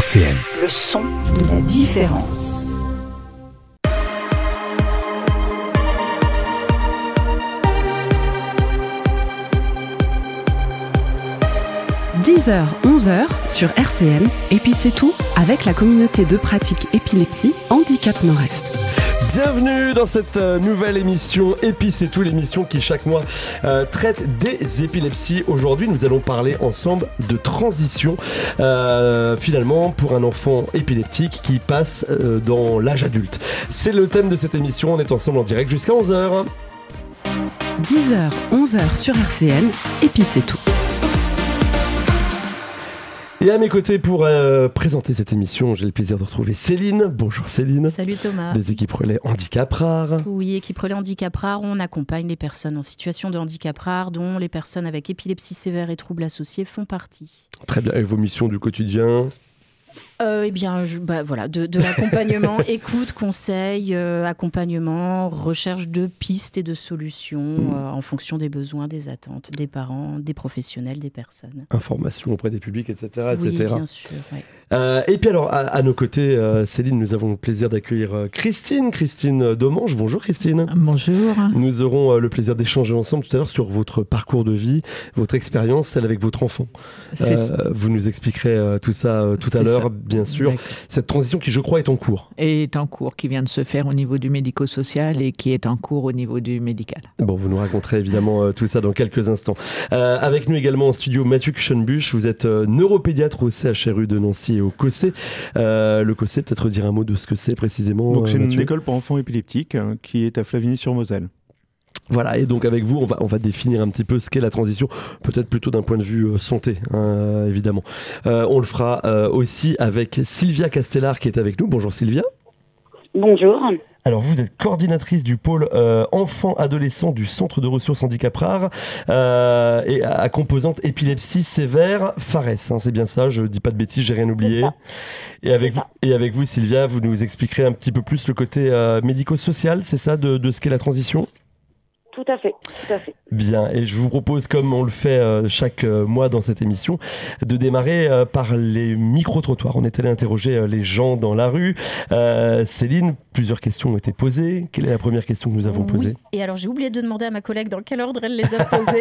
RCN. Le son de la différence. – 10h, 11h sur RCN, et puis c'est tout avec la communauté de pratique épilepsie Handicap Nord-Est. Bienvenue dans cette nouvelle émission Épi c'est tout, l'émission qui chaque mois traite des épilepsies. Aujourd'hui nous allons parler ensemble de transition finalement pour un enfant épileptique qui passe dans l'âge adulte. C'est le thème de cette émission, on est ensemble en direct jusqu'à 11h. 10h, 11h sur RCN, et puis c'est tout. Et à mes côtés pour présenter cette émission, j'ai le plaisir de retrouver Céline. Bonjour Céline. Salut Thomas. Des équipes relais handicap rare. Oui, équipe relais handicap rare, on accompagne les personnes en situation de handicap rare, dont les personnes avec épilepsie sévère et troubles associés font partie. Très bien, et vos missions du quotidien ? Eh bien, voilà, de l'accompagnement, écoute, conseil, accompagnement, recherche de pistes et de solutions en fonction des besoins, des attentes des parents, des professionnels, des personnes. Information auprès des publics, etc. Oui, bien sûr, oui. Et puis alors, à nos côtés, Céline, nous avons le plaisir d'accueillir Christine Domange. Bonjour Christine. Bonjour. Nous aurons le plaisir d'échanger ensemble tout à l'heure sur votre parcours de vie, votre expérience, celle avec votre enfant. Vous nous expliquerez tout ça tout à l'heure, bien sûr. D'accord. Cette transition qui, je crois, est en cours. Est en cours, qui vient de se faire au niveau du médico-social et qui est en cours au niveau du médical. Bon, vous nous raconterez évidemment tout ça dans quelques instants. Avec nous également en studio, Mathieu Kuchenbusch. Vous êtes neuropédiatre au CHRU de Nancy et au COSE. Le COSE, peut-être dire un mot de ce que c'est précisément. Donc c'est Mathieu. une école pour enfants épileptiques qui est à Flavigny-sur-Moselle. Voilà, et donc avec vous, on va définir un petit peu ce qu'est la transition, peut-être plutôt d'un point de vue santé, évidemment. On le fera aussi avec Sylvia Castellar qui est avec nous. Bonjour Sylvia. Bonjour. Alors vous êtes coordinatrice du pôle enfants-adolescents du Centre de ressources handicap rares et à composante épilepsie sévère FARES, c'est bien ça, je dis pas de bêtises, j'ai rien oublié. Et avec vous Sylvia, vous nous expliquerez un petit peu plus le côté médico-social, c'est ça, de ce qu'est la transition ? Tout à fait, tout à fait. Bien, et je vous propose, comme on le fait chaque mois dans cette émission, de démarrer par les micro-trottoirs. On est allé interroger les gens dans la rue. Céline, plusieurs questions ont été posées. Quelle est la première question que nous avons posée ? Oui. Et alors, j'ai oublié de demander à ma collègue dans quel ordre elle les a posées.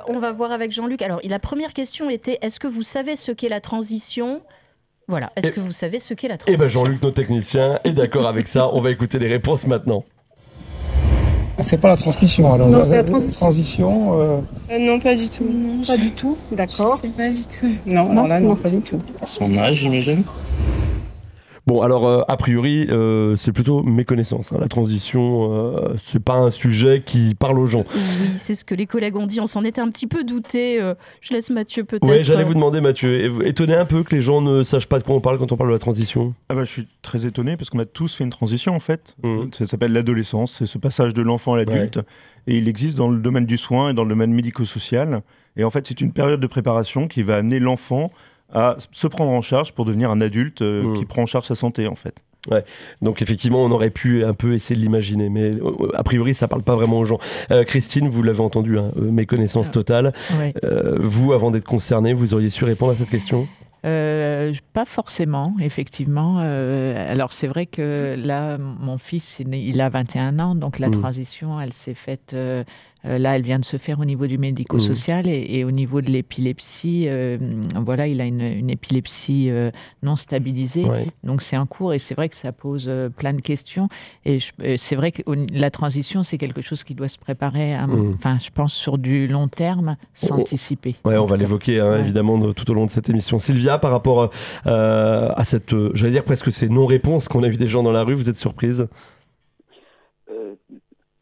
On va voir avec Jean-Luc. Alors, la première question était, est-ce que vous savez ce qu'est la transition ? Voilà, est-ce que vous savez ce qu'est la transition ? Eh bien, Jean-Luc, notre technicien, est d'accord avec ça. On va écouter les réponses maintenant. C'est pas la transmission alors. Non, c'est la transition. Non, pas du tout. Non, pas du tout, d'accord. Je sais pas du tout. Non, pas du tout. Son âge, j'imagine. Bon, alors, a priori, c'est plutôt méconnaissance. La transition, c'est pas un sujet qui parle aux gens. Oui, c'est ce que les collègues ont dit. On s'en était un petit peu douté. Je laisse Mathieu peut-être... Oui, j'allais vous demander, Mathieu, étonné un peu que les gens ne sachent pas de quoi on parle quand on parle de la transition. Je suis très étonné parce qu'on a tous fait une transition, en fait. Ça s'appelle l'adolescence. C'est ce passage de l'enfant à l'adulte. Ouais. Et il existe dans le domaine du soin et dans le domaine médico-social. Et en fait, c'est une période de préparation qui va amener l'enfant à se prendre en charge pour devenir un adulte qui prend en charge sa santé, en fait. Ouais. Donc effectivement, on aurait pu un peu essayer de l'imaginer, mais a priori, ça parle pas vraiment aux gens. Christine, vous l'avez entendu, méconnaissance totale. Ouais. Vous, avant d'être concernée, vous auriez su répondre à cette question ? Pas forcément, effectivement. Alors c'est vrai que là, mon fils, il a 21 ans, donc la transition, elle s'est faite... là, elle vient de se faire au niveau du médico-social et au niveau de l'épilepsie, voilà, il a une épilepsie non stabilisée, donc c'est en cours et c'est vrai que ça pose plein de questions. Et c'est vrai que la transition, c'est quelque chose qui doit se préparer, je pense, sur du long terme, s'anticiper. Ouais, on va l'évoquer évidemment tout au long de cette émission. Sylvia, par rapport à cette, j'allais dire presque ces non-réponses qu'on a vu des gens dans la rue, vous êtes surprise ?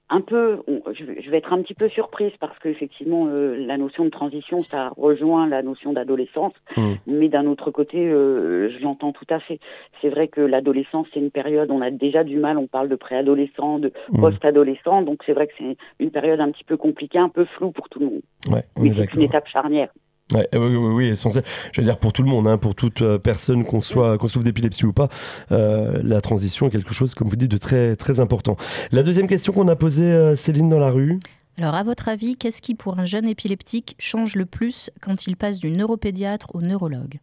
Un peu, je vais être un petit peu surprise parce qu'effectivement, la notion de transition, ça rejoint la notion d'adolescence, mais d'un autre côté, je l'entends tout à fait. C'est vrai que l'adolescence, c'est une période, on a déjà du mal, on parle de préadolescent, de post-adolescent, donc c'est vrai que c'est une période un petit peu compliquée, un peu floue pour tout le monde. Ouais, mais c'est une étape charnière. Oui, essentiel. Je veux dire pour tout le monde, pour toute personne qu'on souffre d'épilepsie ou pas, la transition est quelque chose, comme vous dites, de très très important. La deuxième question qu'on a posée, Céline, dans la rue. Alors, à votre avis, qu'est-ce qui, pour un jeune épileptique, change le plus quand il passe du neuropédiatre au neurologue ?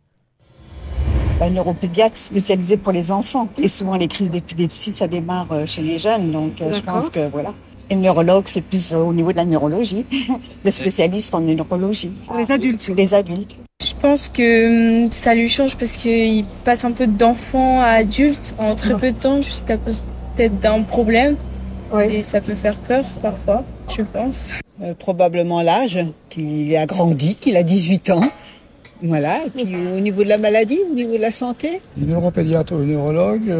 Un neuropédiatre spécialisé pour les enfants. Et souvent, les crises d'épilepsie, ça démarre chez les jeunes. Donc, je pense que voilà. Et le neurologue, c'est plus au niveau de la neurologie. Le spécialiste en neurologie. Pour les adultes. Les adultes. Je pense que ça lui change parce qu'il passe un peu d'enfant à adulte en très peu de temps, juste à cause peut-être d'un problème. Et ça peut faire peur parfois, je pense. Probablement l'âge, qu'il a grandi, qu'il a 18 ans. Voilà, et puis au niveau de la maladie, au niveau de la santé. Du neuropédiatre au neurologue,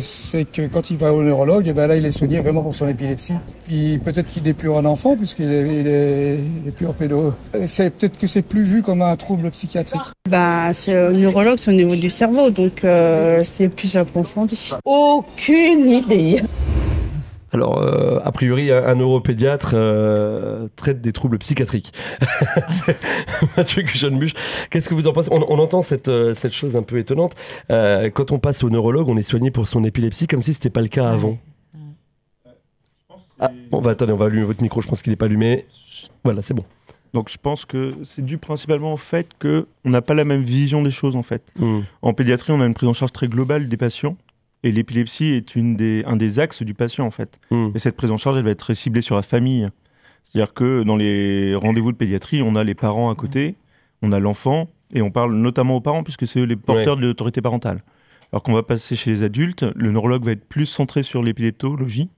c'est que quand il va au neurologue, et ben là il est soigné vraiment pour son épilepsie. Puis peut-être qu'il n'est plus un enfant puisqu'il est plus en pédo. Peut-être que c'est plus vu comme un trouble psychiatrique. C'est au neurologue, c'est au niveau du cerveau, donc c'est plus approfondi. Aucune idée. Alors, a priori, un neuropédiatre traite des troubles psychiatriques. Mathieu Cuchonne-Buche, qu'est-ce que vous en pensez ? On entend cette chose un peu étonnante. Quand on passe au neurologue, on est soigné pour son épilepsie comme si ce n'était pas le cas avant. Attendez, on va allumer votre micro, je pense qu'il n'est pas allumé. Voilà, c'est bon. Donc je pense que c'est dû principalement au fait qu'on n'a pas la même vision des choses en fait. En pédiatrie, on a une prise en charge très globale des patients. Et l'épilepsie est un des axes du patient, en fait. Et cette prise en charge, elle va être très ciblée sur la famille. C'est-à-dire que dans les rendez-vous de pédiatrie, on a les parents à côté, on a l'enfant, et on parle notamment aux parents, puisque c'est eux les porteurs de l'autorité parentale. Alors qu'on va passer chez les adultes, le neurologue va être plus centré sur l'épileptologie,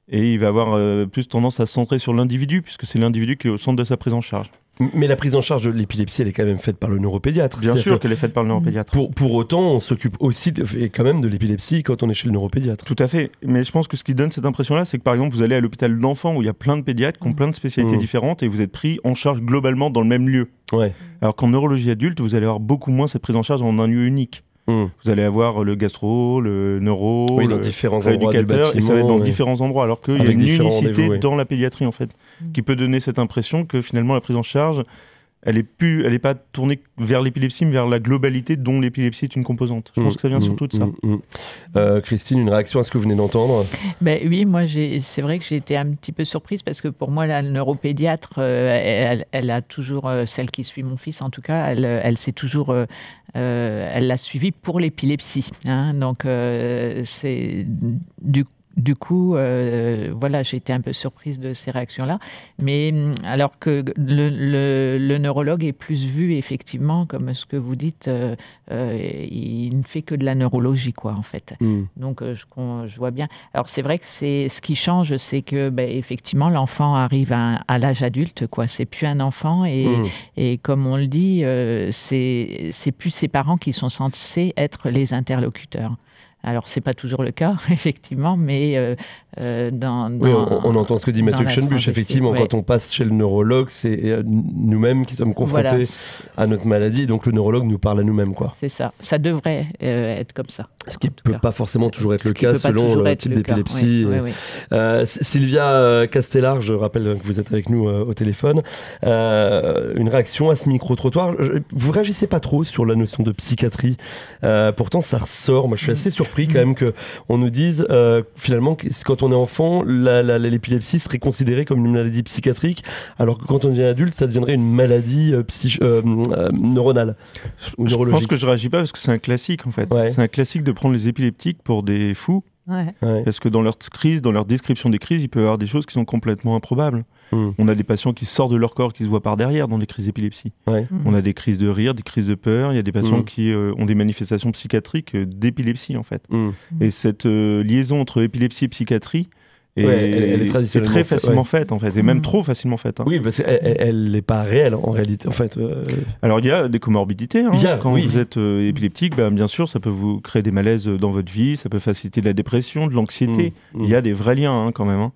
et il va avoir plus tendance à se centrer sur l'individu, puisque c'est l'individu qui est au centre de sa prise en charge. Mais la prise en charge de l'épilepsie, elle est quand même faite par le neuropédiatre. Bien sûr qu'elle est faite par le neuropédiatre. Pour autant, on s'occupe aussi quand même de l'épilepsie quand on est chez le neuropédiatre. Tout à fait. Mais je pense que ce qui donne cette impression-là, c'est que par exemple, vous allez à l'hôpital d'enfants où il y a plein de pédiatres qui ont plein de spécialités différentes et vous êtes pris en charge globalement dans le même lieu. Ouais. Alors qu'en neurologie adulte, vous allez avoir beaucoup moins cette prise en charge en un lieu unique. Vous allez avoir le gastro, le neuro, dans différents endroits du bâtiment, et ça va être dans différents endroits, alors qu'il y a une unicité dans la pédiatrie en fait, qui peut donner cette impression que finalement la prise en charge, elle est pas tournée vers l'épilepsie, mais vers la globalité dont l'épilepsie est une composante. Je pense que ça vient surtout de ça. Christine, une réaction à ce que vous venez d'entendre ? Oui, moi, c'est vrai que j'ai été un petit peu surprise parce que pour moi, la neuropédiatre, elle a toujours, celle qui suit mon fils en tout cas, elle s'est toujours, elle l'a suivi pour l'épilepsie. Donc, c'est du coup, voilà, j'ai été un peu surprise de ces réactions-là. Mais alors que le neurologue est plus vu, effectivement, comme ce que vous dites, il ne fait que de la neurologie, quoi, en fait. Donc, je vois bien. Alors, c'est vrai que ce qui change, c'est que, effectivement, l'enfant arrive à l'âge adulte, quoi. C'est plus un enfant et comme on le dit, c'est plus ses parents qui sont censés être les interlocuteurs. Alors, c'est pas toujours le cas, effectivement, mais on entend ce que dit Mathieu Cuchonne-Buche. Effectivement, quand on passe chez le neurologue, c'est nous-mêmes qui sommes confrontés à notre maladie, donc le neurologue nous parle à nous-mêmes, quoi. C'est ça. Ça devrait être comme ça. Ce qui ne peut pas forcément toujours être le cas selon le type d'épilepsie. Sylvia Castellar, je rappelle que vous êtes avec nous au téléphone. Une réaction à ce micro-trottoir. Vous réagissez pas trop sur la notion de psychiatrie. Pourtant, ça ressort. Moi, je suis assez surpris quand même qu'on nous dise finalement que quand on est enfant, l'épilepsie serait considérée comme une maladie psychiatrique, alors que quand on devient adulte, ça deviendrait une maladie neuronale ou neurologique. Je pense que je réagis pas parce que c'est un classique en fait. C'est un classique de prendre les épileptiques pour des fous. Parce que dans leur crise, dans leur description des crises, il peut y avoir des choses qui sont complètement improbables. On a des patients qui sortent de leur corps, qui se voient par derrière dans des crises d'épilepsie. On a des crises de rire, des crises de peur. Il y a des patients qui ont des manifestations psychiatriques d'épilepsie en fait. Et cette liaison entre épilepsie et psychiatrie elle est très facilement faite en fait, et même trop facilement faite. Oui, parce qu'elle n'est pas réelle en réalité. En fait, alors il y a des comorbidités. Quand vous êtes épileptique, bien sûr, ça peut vous créer des malaises dans votre vie, ça peut faciliter de la dépression, de l'anxiété. Il y a des vrais liens quand même.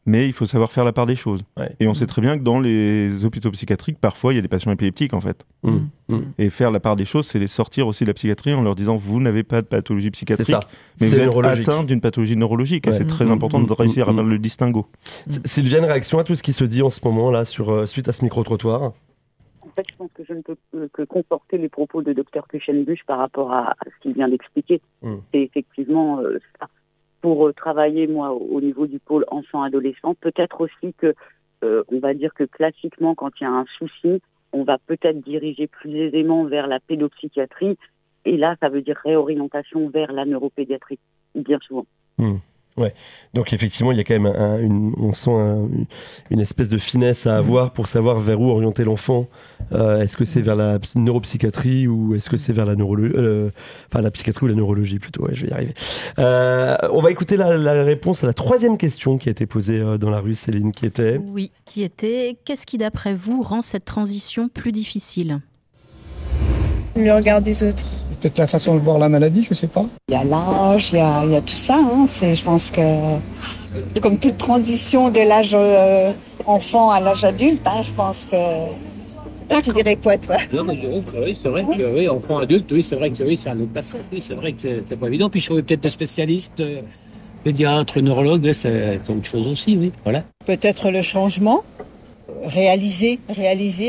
Mais il faut savoir faire la part des choses. Et on sait très bien que dans les hôpitaux psychiatriques, parfois, il y a des patients épileptiques, en fait. Et faire la part des choses, c'est les sortir aussi de la psychiatrie en leur disant, vous n'avez pas de pathologie psychiatrique, mais vous êtes atteint d'une pathologie neurologique. Et c'est très important de réussir à faire le distinguo. Sylvia, une réaction à tout ce qui se dit en ce moment, là, suite à ce micro-trottoir ? En fait, je pense que je ne peux que conforter les propos de Dr Cuchonne-Buche par rapport à ce qu'il vient d'expliquer. C'est effectivement ça. Pour travailler, moi, au niveau du pôle enfant-adolescent, peut-être aussi que, on va dire que classiquement, quand il y a un souci, on va peut-être diriger plus aisément vers la pédopsychiatrie Et là, ça veut dire réorientation vers la neuropédiatrie, bien souvent. Ouais. Donc effectivement, il y a quand même on sent une espèce de finesse à avoir pour savoir vers où orienter l'enfant. Est-ce que c'est vers la neuropsychiatrie ou est-ce que c'est vers la neurologie, la psychiatrie ou la neurologie plutôt. Ouais, je vais y arriver. On va écouter la réponse à la 3e question qui a été posée dans la rue, Céline, qui était. Oui, qui était. Qu'est-ce qui, d'après vous, rend cette transition plus difficile ? Le regard des autres. Peut-être la façon de voir la maladie, je sais pas. Il y a l'âge, il y a tout ça. Je pense que, comme toute transition de l'âge enfant à l'âge adulte, je pense que... Tu dirais quoi, toi? Non, mais oui, c'est vrai que oui, enfant adulte, oui, c'est vrai que oui, c'est un autre passage. Oui, c'est vrai que c'est pas évident. Puis je trouvais peut-être spécialiste, pédiatre, neurologue, c'est autre chose aussi, oui. Voilà. Peut-être le changement. Réaliser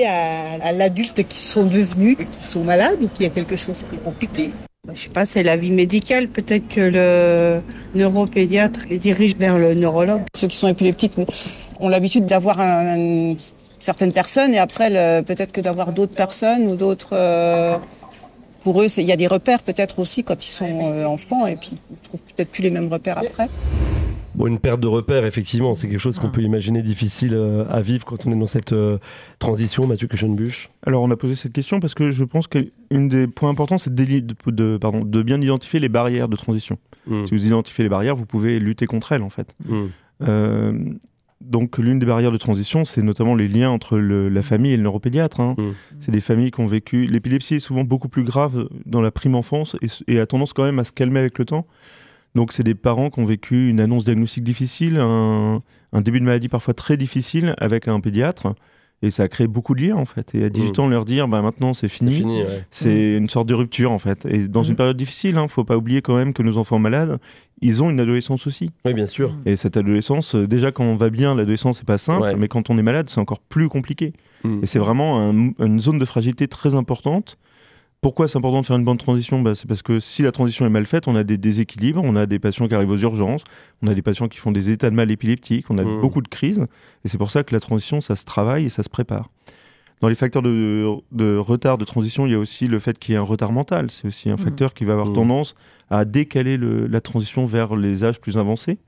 à l'adulte qui sont devenus, qui sont malades ou qu'il y a quelque chose qui est compliqué. Je sais pas, c'est la vie médicale. Peut-être que le neuropédiatre les dirige vers le neurologue. Ceux qui sont épileptiques ont l'habitude d'avoir certaines personnes et après peut-être que d'avoir d'autres personnes ou d'autres... pour eux, il y a des repères peut-être aussi quand ils sont enfants et puis ils trouvent peut-être plus les mêmes repères après. Bon, une perte de repères, effectivement, c'est quelque chose qu'on peut imaginer difficile à vivre quand on est dans cette transition, Mathieu Kuchenbusch. Alors, on a posé cette question parce que je pense qu'un des points importants, c'est de bien identifier les barrières de transition. Si vous identifiez les barrières, vous pouvez lutter contre elles, en fait. Donc, l'une des barrières de transition, c'est notamment les liens entre la famille et le neuropédiatre. C'est des familles qui ont vécu... L'épilepsie est souvent beaucoup plus grave dans la prime enfance et a tendance quand même à se calmer avec le temps. Donc, c'est des parents qui ont vécu une annonce diagnostique difficile, un début de maladie parfois très difficile avec un pédiatre. Et ça a créé beaucoup de liens, en fait. Et à 18 ans, leur dire, maintenant, c'est fini. C'est une sorte de rupture, en fait. Et dans une période difficile, faut pas oublier quand même que nos enfants malades, ils ont une adolescence aussi. Oui, bien sûr. Et cette adolescence, déjà, quand on va bien, l'adolescence, c'est pas simple. Mais quand on est malade, c'est encore plus compliqué. Et c'est vraiment une zone de fragilité très importante. Pourquoi c'est important de faire une bonne transition ? C'est parce que si la transition est mal faite, on a des déséquilibres, on a des patients qui arrivent aux urgences, on a des patients qui font des états de mal épileptiques, on a beaucoup de crises. Et c'est pour ça que la transition, ça se travaille et ça se prépare. Dans les facteurs de retard de transition, il y a aussi le fait qu'il y ait un retard mental. C'est aussi un facteur qui va avoir tendance à décaler la transition vers les âges plus avancés.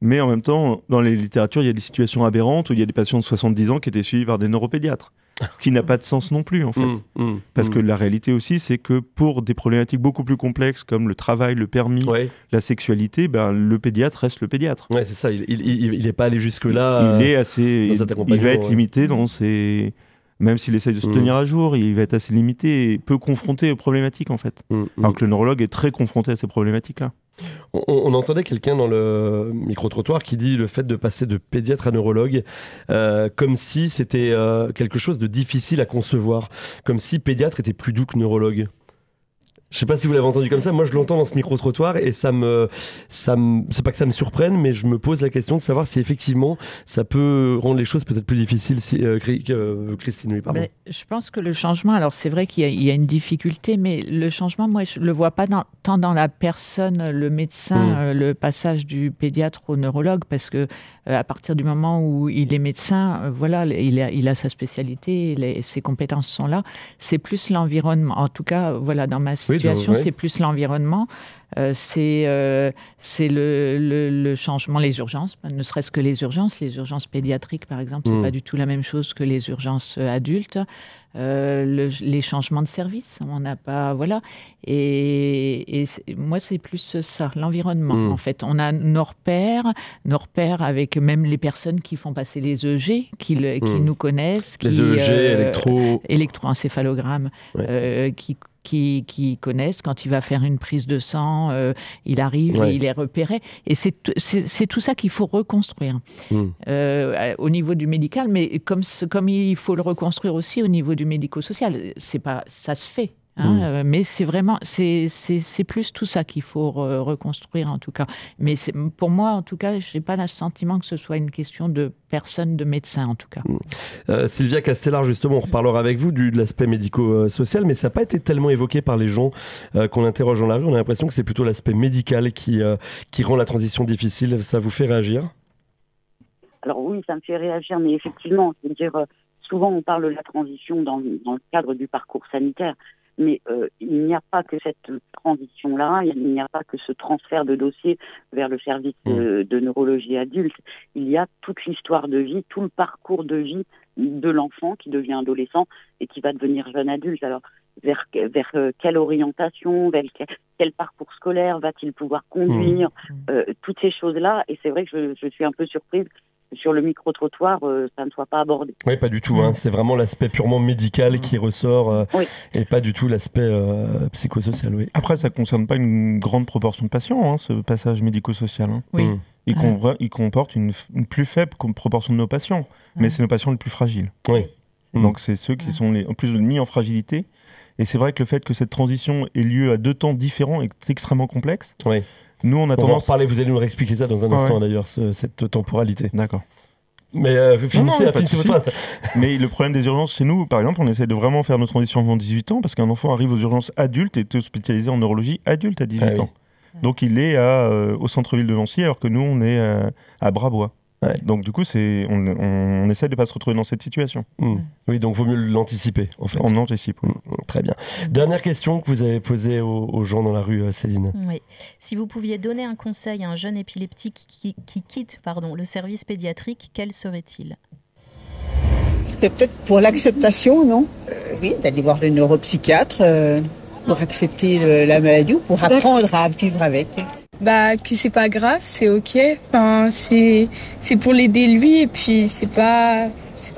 Mais en même temps, dans les littératures, il y a des situations aberrantes où il y a des patients de 70 ans qui étaient suivis par des neuropédiatres. Ce qui n'a pas de sens non plus, en fait. Parce que la réalité aussi, c'est que pour des problématiques beaucoup plus complexes, comme le travail, le permis, la sexualité, le pédiatre reste le pédiatre. Ouais, c'est ça, il n'est pas allé jusque-là. Il va être limité dans ses... Même s'il essaye de se tenir à jour, il va être assez limité et peu confronté aux problématiques, en fait. Alors que le neurologue est très confronté à ces problématiques-là. On entendait quelqu'un dans le micro-trottoir qui dit le fait de passer de pédiatre à neurologue comme si c'était quelque chose de difficile à concevoir, comme si pédiatre était plus doux que neurologue. Je sais pas si vous l'avez entendu comme ça. Moi, je l'entends dans ce micro-trottoir et c'est pas que ça me surprenne, mais je me pose la question de savoir si effectivement ça peut rendre les choses peut-être plus difficiles. Christine, oui, pardon. Je pense que le changement, alors c'est vrai qu'il y a une difficulté, mais le changement, moi, je le vois pas tant dans la personne, le médecin, le passage du pédiatre au neurologue, parce que à partir du moment où il est médecin, voilà, il a sa spécialité, ses compétences sont là. C'est plus l'environnement. En tout cas, voilà, dans ma situation, c'est plus l'environnement. C'est le changement, les urgences, ne serait-ce que les urgences pédiatriques, par exemple, c'est pas du tout la même chose que les urgences adultes. Les changements de service, on n'a pas, voilà. Et moi, c'est plus ça, l'environnement. En fait, on a nos repères avec même les personnes qui font passer les EEG, qui nous connaissent, les EEG, électroencéphalogrammes, qui connaissent. Quand il va faire une prise de sang, il arrive et il est repéré. Et c'est tout ça qu'il faut reconstruire au niveau du médical, mais comme il faut le reconstruire aussi au niveau du médico-social. Ça se fait. Mais c'est vraiment, c'est plus tout ça qu'il faut reconstruire en tout cas. Mais pour moi, en tout cas, je n'ai pas le sentiment que ce soit une question de personne, de médecin en tout cas. Sylvia Castellar, justement, on reparlera avec vous de l'aspect médico-social, mais ça n'a pas été tellement évoqué par les gens qu'on interroge dans la rue. On a l'impression que c'est plutôt l'aspect médical qui rend la transition difficile. Ça vous fait réagir ? Alors oui, ça me fait réagir, mais effectivement, je veux dire, souvent on parle de la transition dans le cadre du parcours sanitaire. Mais il n'y a pas que cette transition-là, il n'y a pas que ce transfert de dossier vers le service de neurologie adulte. Il y a toute l'histoire de vie, tout le parcours de vie de l'enfant qui devient adolescent et qui va devenir jeune adulte. Alors, vers quelle orientation, vers quel parcours scolaire va-t-il pouvoir conduire, toutes ces choses-là. Et c'est vrai que je suis un peu surprise que sur le micro-trottoir, ça ne soit pas abordé. Oui, pas du tout. C'est vraiment l'aspect purement médical qui ressort et pas du tout l'aspect psychosocial. Oui. Après, ça ne concerne pas une grande proportion de patients, ce passage médico-social. Oui. Il comporte une plus faible proportion de nos patients, mais c'est nos patients les plus fragiles. Oui. Donc c'est ceux qui sont en plus mis en fragilité. Et c'est vrai que le fait que cette transition ait lieu à 2 temps différents est extrêmement complexe. Oui. Nous, on a tendance... va en reparler, vous allez nous réexpliquer ça dans un instant d'ailleurs, cette temporalité. D'accord. Mais finissez votre phrase. Mais le problème des urgences chez nous, par exemple, on essaie de vraiment faire nos transitions avant 18 ans parce qu'un enfant arrive aux urgences adultes et est hospitalisé en neurologie adulte à 18 ans. Donc il est au centre-ville de Nancy alors que nous, on est à Brabois. Ouais. Donc du coup, on essaie de ne pas se retrouver dans cette situation. Oui, donc il vaut mieux l'anticiper en fait. On anticipe, oui. Très bien. Dernière question que vous avez posée aux gens dans la rue, Céline. Oui. Si vous pouviez donner un conseil à un jeune épileptique qui quitte le service pédiatrique, quel serait-il ? C'est peut-être pour l'acceptation, non ? Oui, d'aller voir le neuropsychiatre pour accepter la maladie ou pour apprendre à vivre avec. Que c'est pas grave, c'est ok. Enfin, c'est pour l'aider lui et puis c'est pas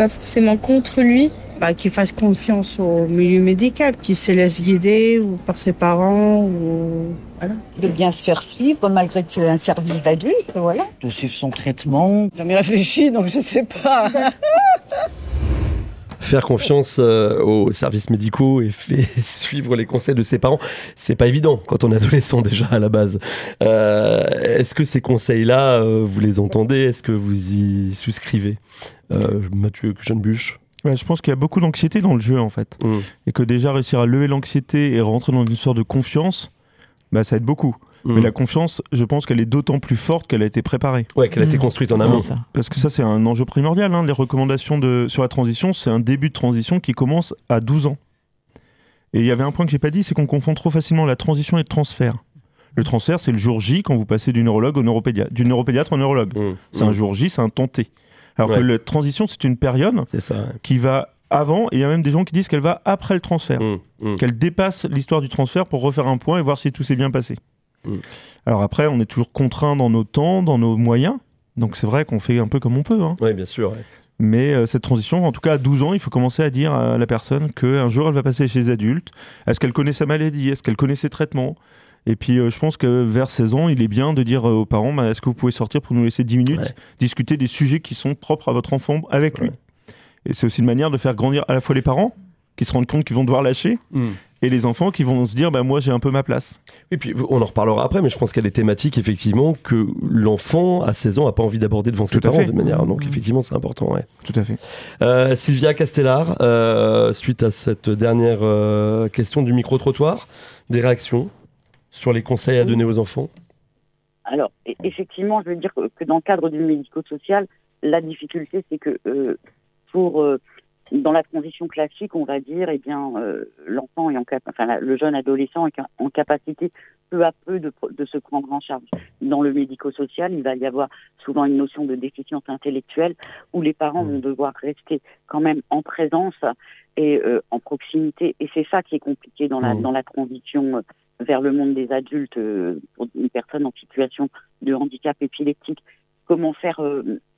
forcément contre lui. Qu'il fasse confiance au milieu médical, qu'il se laisse guider ou par ses parents ou voilà. De bien se faire suivre malgré que c'est un service d'adulte, voilà. De suivre son traitement. J'ai jamais réfléchi donc je sais pas. Faire confiance aux services médicaux et suivre les conseils de ses parents, c'est pas évident quand on est adolescent déjà à la base. Est-ce que ces conseils-là, vous les entendez ? Est-ce que vous y souscrivez ? Mathieu Jeannebuche. Ouais, je pense qu'il y a beaucoup d'anxiété dans le jeu en fait. Et que déjà réussir à lever l'anxiété et rentrer dans une sorte de confiance, ça aide beaucoup. Mais la confiance, je pense qu'elle est d'autant plus forte qu'elle a été préparée. Ouais, qu'elle a été construite en amont. Parce que ça, c'est un enjeu primordial. Les recommandations sur la transition, c'est un début de transition qui commence à 12 ans. Et il y avait un point que j'ai pas dit, c'est qu'on confond trop facilement la transition et le transfert. Le transfert, c'est le jour J quand vous passez du neurologue au neuropédiatre, du neuropédiatre au neurologue. C'est un jour J, c'est un temps T. Alors que la transition, c'est une période qui va avant, et il y a même des gens qui disent qu'elle va après le transfert. Qu'elle dépasse l'histoire du transfert pour refaire un point et voir si tout s'est bien passé. Alors après, on est toujours contraint dans nos temps, dans nos moyens. Donc c'est vrai qu'on fait un peu comme on peut. Oui, bien sûr. Ouais. Mais cette transition, en tout cas à 12 ans, il faut commencer à dire à la personne qu'un jour elle va passer chez les adultes. Est-ce qu'elle connaît sa maladie ? Est-ce qu'elle connaît ses traitements ? Et puis je pense que vers 16 ans, il est bien de dire aux parents est-ce que vous pouvez sortir pour nous laisser 10 minutes discuter des sujets qui sont propres à votre enfant avec lui. Et c'est aussi une manière de faire grandir à la fois les parents qui se rendent compte qu'ils vont devoir lâcher et les enfants qui vont se dire moi j'ai un peu ma place. Et puis on en reparlera après, mais je pense qu'il y a des thématiques effectivement que l'enfant à 16 ans n'a pas envie d'aborder devant ses parents de manière. Donc effectivement c'est important. Ouais. Tout à fait. Sylvia Castellar, suite à cette dernière question du micro-trottoir, des réactions sur les conseils à donner aux enfants ? Alors effectivement, je veux dire que dans le cadre du médico-social, la difficulté c'est que dans la transition classique, on va dire, l'enfant le jeune adolescent est en capacité peu à peu de se prendre en charge. Dans le médico-social, il va y avoir souvent une notion de déficience intellectuelle où les parents vont devoir rester quand même en présence et en proximité. Et c'est ça qui est compliqué dans la transition vers le monde des adultes pour une personne en situation de handicap épileptique. Comment faire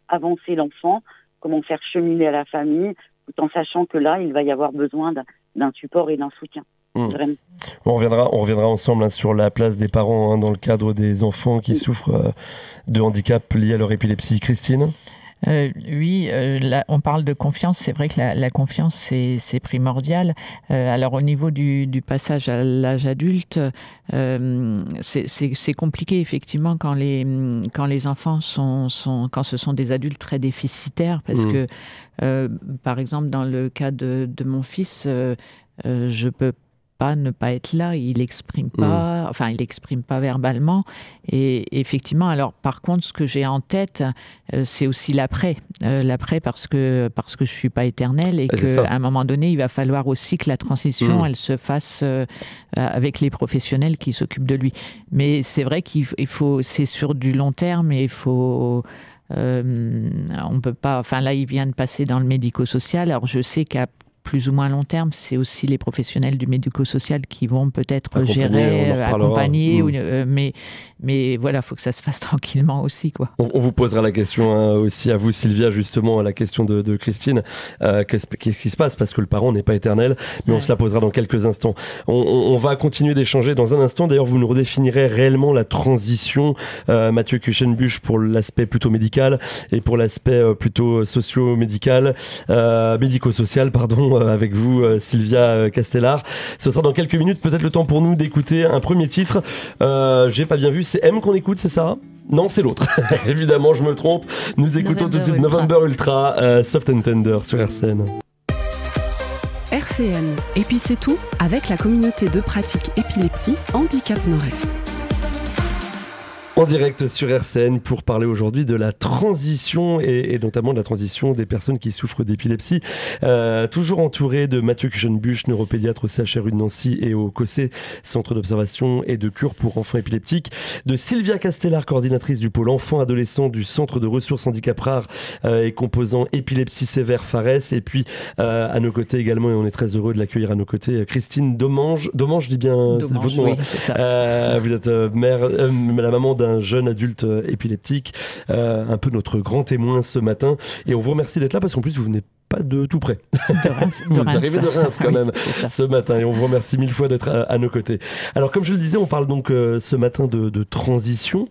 avancer l'enfant, comment faire cheminer à la famille, tout en sachant que là, il va y avoir besoin d'un support et d'un soutien. Vraiment. On reviendra ensemble sur la place des parents dans le cadre des enfants qui souffrent de handicap liés à leur épilepsie. Christine ? Là, on parle de confiance. C'est vrai que la confiance, c'est primordial. Alors, au niveau du passage à l'âge adulte, c'est compliqué, effectivement, quand les enfants quand ce sont des adultes très déficitaires, parce que, par exemple, dans le cas de mon fils, je peux pas ne pas être là, il n'exprime pas, enfin il n'exprime pas verbalement. Et effectivement, alors par contre, ce que j'ai en tête, c'est aussi l'après. L'après parce que je suis pas éternelle et qu'à un moment donné, il va falloir aussi que la transition, elle se fasse avec les professionnels qui s'occupent de lui. Mais c'est vrai qu'il faut, c'est sur du long terme et il faut... on peut pas. Enfin là, il vient de passer dans le médico-social. Alors je sais qu'à plus ou moins long terme, c'est aussi les professionnels du médico-social qui vont peut-être gérer, accompagner. Mais voilà, il faut que ça se fasse tranquillement aussi, quoi. On vous posera la question aussi à vous, Sylvia, justement, à la question de Christine. Qu'est-ce qui se passe? Parce que le parent n'est pas éternel, mais on se la posera dans quelques instants. On va continuer d'échanger dans un instant. D'ailleurs, vous nous redéfinirez réellement la transition, Mathieu Kuchenbusch, pour l'aspect plutôt médical et pour l'aspect plutôt socio-médical, médico-social, pardon, avec vous, Sylvia Castellar. Ce sera dans quelques minutes, peut-être le temps pour nous d'écouter un premier titre. J'ai pas bien vu, c'est M qu'on écoute, c'est ça? Non, c'est l'autre. Évidemment, je me trompe. Nous écoutons tout de suite November Ultra, Soft and Tender sur RCN. RCN, et puis c'est tout, avec la communauté de pratique épilepsie Handicap Nord-Est. En direct sur RCN pour parler aujourd'hui de la transition et notamment de la transition des personnes qui souffrent d'épilepsie. Toujours entouré de Mathieu Kuchenbusch, neuropédiatre au CHRU de Nancy et au COSE, Centre d'observation et de cure pour enfants épileptiques, de Sylvia Castellar, coordinatrice du pôle enfants-adolescents du Centre de ressources handicap rares et composant épilepsie sévère FARES, et puis à nos côtés également, et on est très heureux de l'accueillir à nos côtés, Christine Domange, je dis bien votre nom, oui, c'est ça. Vous êtes la maman d'un jeune adulte épileptique, un peu notre grand témoin ce matin, et on vous remercie d'être là parce qu'en plus vous venez pas de tout près. Vous arrivez de Reims quand même ce matin, et on vous remercie mille fois d'être à nos côtés. Alors comme je le disais, on parle donc ce matin de transition.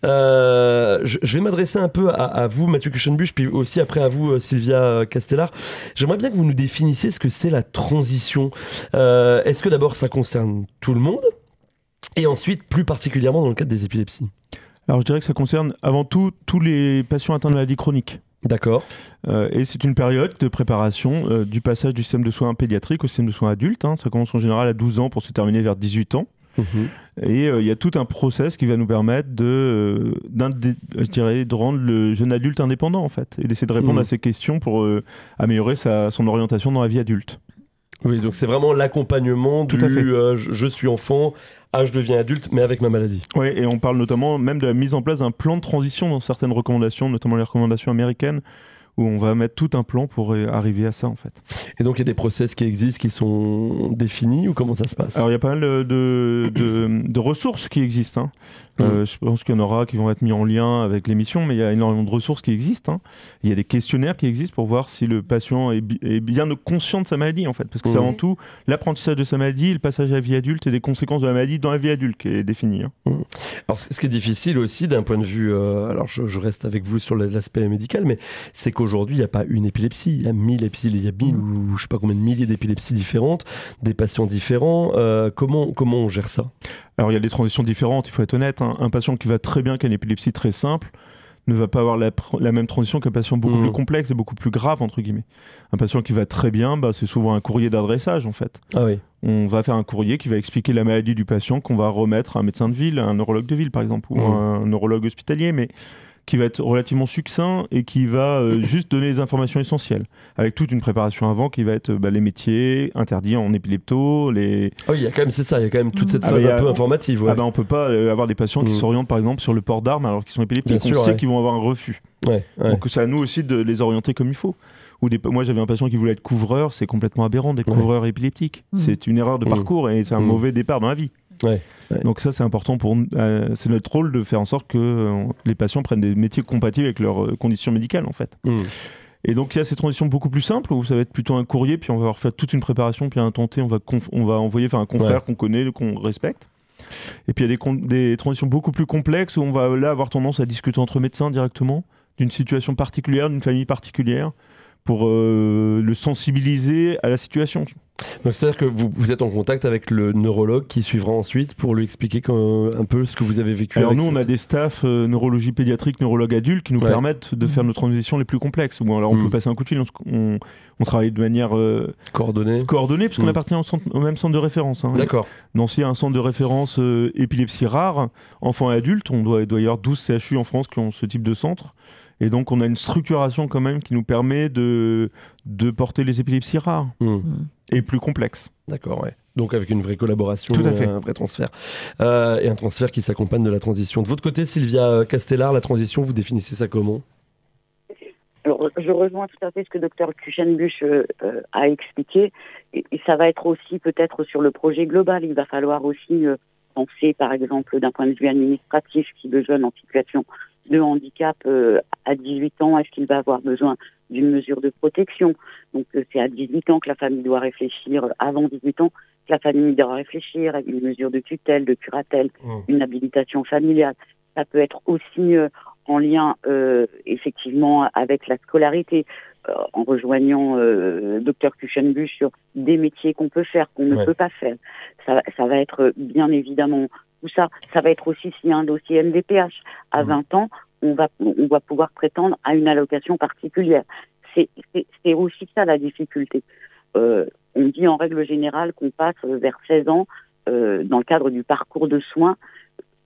Je vais m'adresser un peu à vous, Mathieu Kuchenbusch, puis aussi après à vous, Sylvia Castellar. J'aimerais bien que vous nous définissiez ce que c'est la transition. Est-ce que d'abord ça concerne tout le monde, et ensuite plus particulièrement dans le cadre des épilepsies? Alors je dirais que ça concerne avant tout tous les patients atteints de maladies chroniques. D'accord. Et c'est une période de préparation du passage du système de soins pédiatrique au système de soins adulte. Ça commence en général à 12 ans pour se terminer vers 18 ans. Et il y a tout un process qui va nous permettre de rendre le jeune adulte indépendant, en fait, et d'essayer de répondre à ces questions pour améliorer son orientation dans la vie adulte. Oui, donc c'est vraiment l'accompagnement du je suis enfant, je deviens adulte, mais avec ma maladie. Oui, et on parle notamment même de la mise en place d'un plan de transition dans certaines recommandations, notamment les recommandations américaines, où on va mettre tout un plan pour arriver à ça, en fait. Et donc il y a des process qui existent, qui sont définis, ou comment ça se passe? Alors il y a pas mal de ressources qui existent. Je pense qu'il y en aura qui vont être mis en lien avec l'émission, mais il y a énormément de ressources qui existent. Il y a des questionnaires qui existent pour voir si le patient est bien conscient de sa maladie, en fait. Parce que c'est avant tout l'apprentissage de sa maladie, le passage à la vie adulte et des conséquences de la maladie dans la vie adulte qui est défini. Alors ce qui est difficile aussi d'un point de vue... alors je reste avec vous sur l'aspect médical, mais c'est qu'aujourd'hui il n'y a pas une épilepsie, il y a 1000 épilepsies, il y a 1000 ou je ne sais pas combien de milliers d'épilepsies différentes, des patients différents. Comment on gère ça? Alors il y a des transitions différentes, il faut être honnête. Un patient qui va très bien, qui a une épilepsie très simple, ne va pas avoir la même transition qu'un patient beaucoup plus complexe et beaucoup plus grave, entre guillemets. Un patient qui va très bien, c'est souvent un courrier d'adressage, en fait. Ah oui. On va faire un courrier qui va expliquer la maladie du patient, qu'on va remettre à un médecin de ville, un neurologue de ville, par exemple, ou un neurologue hospitalier, mais qui va être relativement succinct et qui va juste donner les informations essentielles, avec toute une préparation avant qui va être les métiers interdits en épilepto, les... Oh, il y a quand même, c'est ça, il y a quand même toute cette phase un peu informative. Ouais. On peut pas avoir des patients qui s'orientent par exemple sur le port d'armes alors qu'ils sont épileptiques, on sait qu'ils vont avoir un refus. Donc c'est à nous aussi de les orienter comme il faut. Moi j'avais un patient qui voulait être couvreur, c'est complètement aberrant d'être couvreur épileptique. C'est une erreur de parcours et c'est un mauvais départ dans la vie. Donc ça c'est important pour nous, c'est notre rôle de faire en sorte que les patients prennent des métiers compatibles avec leurs conditions médicales, en fait. Et donc il y a ces transitions beaucoup plus simples où ça va être plutôt un courrier, puis on va avoir fait toute une préparation, puis un tenté, on va envoyer faire un confrère qu'on connaît, qu'on respecte. Et puis il y a des transitions beaucoup plus complexes où on va là avoir tendance à discuter entre médecins directement d'une situation particulière, d'une famille particulière, pour le sensibiliser à la situation. Donc c'est-à-dire que vous êtes en contact avec le neurologue qui suivra ensuite pour lui expliquer un peu ce que vous avez vécu. Alors nous, on a des staffs neurologie pédiatrique, neurologue adulte qui nous permettent de faire nos transitions les plus complexes. Bon, alors on peut passer un coup de fil, on travaille de manière coordonnée parce qu'on appartient au même centre de référence. Hein. D'accord. Nancy a un centre de référence épilepsie rare, enfants et adultes. Il doit y avoir 12 CHU en France qui ont ce type de centre. Et donc, on a une structuration quand même qui nous permet de porter les épilepsies rares et plus complexes. D'accord, ouais. Donc, avec une vraie collaboration, tout à fait. Un vrai transfert. Et un transfert qui s'accompagne de la transition. De votre côté, Sylvia Castellar, la transition, vous définissez ça comment ? Alors, je rejoins tout à fait ce que Dr Kuchenbusch a expliqué. Et ça va être aussi peut-être sur le projet global. Il va falloir aussi penser, par exemple, d'un point de vue administratif, si le jeune en situation de handicap à 18 ans, est-ce qu'il va avoir besoin d'une mesure de protection? Donc c'est à 18 ans que la famille doit réfléchir, avant 18 ans, que la famille doit réfléchir à une mesure de tutelle, de curatelle, une habilitation familiale. Ça peut être aussi en lien effectivement avec la scolarité, en rejoignant Dr Kuchenbusch sur des métiers qu'on peut faire, qu'on ne peut pas faire. Ça va être bien évidemment tout ça. Ça va être aussi s'il y a un dossier MDPH. À 20 ans, on va pouvoir prétendre à une allocation particulière. C'est aussi ça la difficulté. On dit en règle générale qu'on passe vers 16 ans dans le cadre du parcours de soins